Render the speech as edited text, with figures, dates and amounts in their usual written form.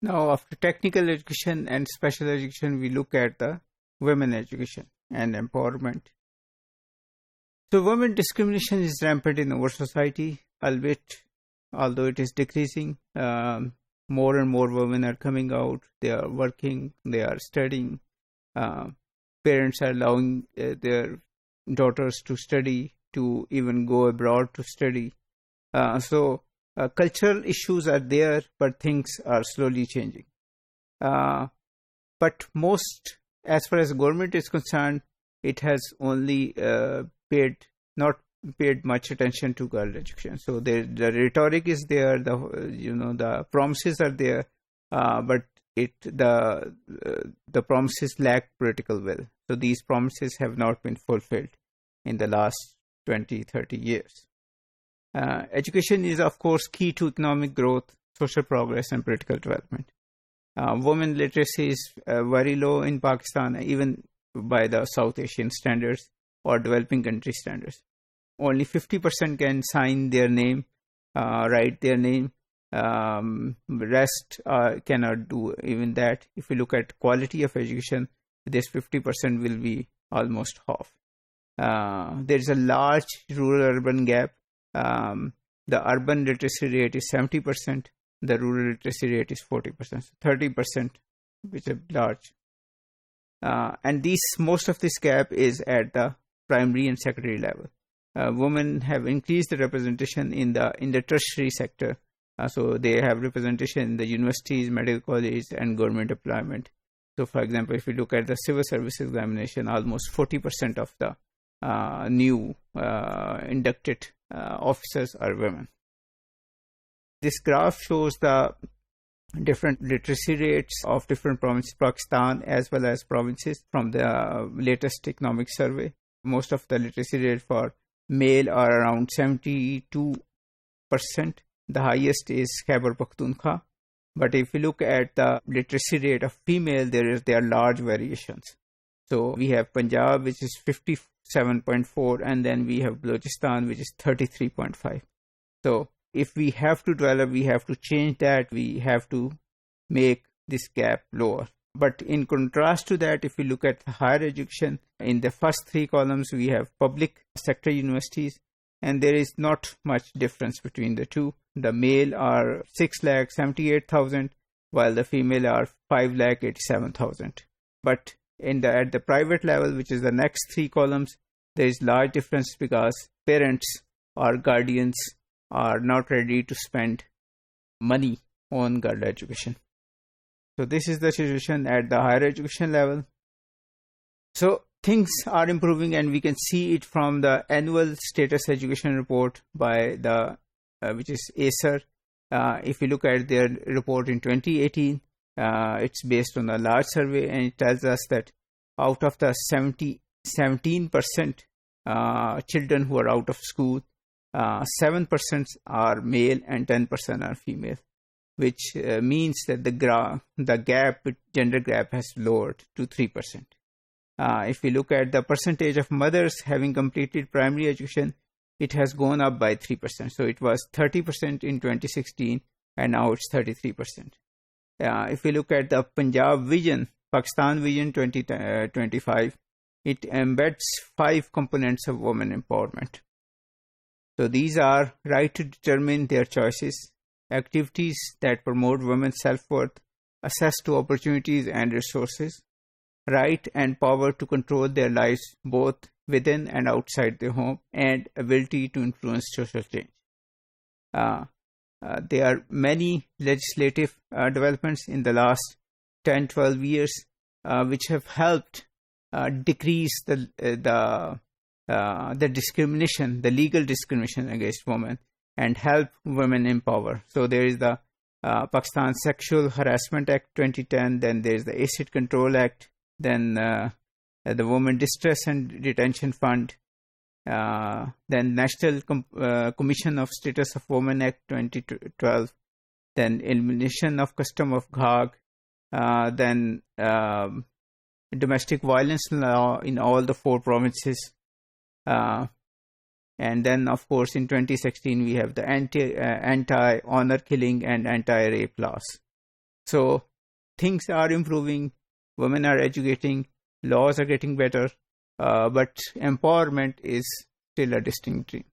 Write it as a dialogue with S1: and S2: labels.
S1: Now, after technical education and special education, we look at the women education and empowerment. So, women discrimination is rampant in our society, although it is decreasing. More and more women are coming out. They are working. They are studying. Parents are allowing their daughters to study, to even go abroad to study. Cultural issues are there, but things are slowly changing. But most, as far as government is concerned, it has only not paid much attention to girl education. So the rhetoric is there, the promises are there, but the promises lack political will. So these promises have not been fulfilled in the last 20-30 years. Education is, of course, key to economic growth, social progress, and political development. Women literacy is very low in Pakistan, even by the South Asian standards or developing country standards. Only 50% can sign their name, write their name. Rest cannot do even that. If you look at quality of education, this 50% will be almost half. There is a large rural-urban gap. The urban literacy rate is 70%. The rural literacy rate is 40%. So 30%, which is large. And most of this gap is at the primary and secondary level. Women have increased the representation in the tertiary sector. So they have representation in the universities, medical colleges, and government employment. So, for example, if you look at the civil service examination, almost 40% of the new inducted officers are women. This graph shows the different literacy rates of different provinces, Pakistan, as well as provinces from the latest economic survey. Most of the literacy rate for male are around 72%. The highest is Khyber Pakhtunkhwa. But if you look at the literacy rate of female, there are large variations. So we have Punjab, which is 57.4, and then we have Balochistan, which is 33.5. So if we have to develop, we have to change that. We have to make this gap lower. But in contrast to that, if we look at higher education, in the first three columns, we have public sector universities, and there is not much difference between the two. The male are 6,78,000, while the female are 5,87,000. But at the private level, which is the next three columns, there is large difference because parents or guardians are not ready to spend money on girl education. So this is the situation at the higher education level. So things are improving, and we can see it from the annual status education report by which is ACER. If you look at their report in 2018, it's based on a large survey, and it tells us that out of the 17% children who are out of school, 7% are male and 10% are female, which means that the gender gap has lowered to 3%. If we look at the percentage of mothers having completed primary education, it has gone up by 3%. So it was 30% in 2016, and now it's 33%. If we look at the Punjab Vision, Pakistan Vision 2025, it embeds 5 components of women empowerment. So these are right to determine their choices, activities that promote women's self-worth, access to opportunities and resources, right and power to control their lives both within and outside their home, and ability to influence social change. There are many legislative developments in the last 10-12 years which have helped decrease the discrimination, the legal discrimination against women, and help women empower. So there is the Pakistan Sexual Harassment Act 2010, then there is the Acid Control Act, then the Women Distress and Detention Fund, then National Commission of Status of Women Act 2012, then Elimination of Custom of Ghag, then Domestic Violence Law in all the 4 provinces, and then of course in 2016 we have the anti-honor killing and anti-rape laws. So things are improving, women are educating, laws are getting better, but empowerment is still a distinct dream.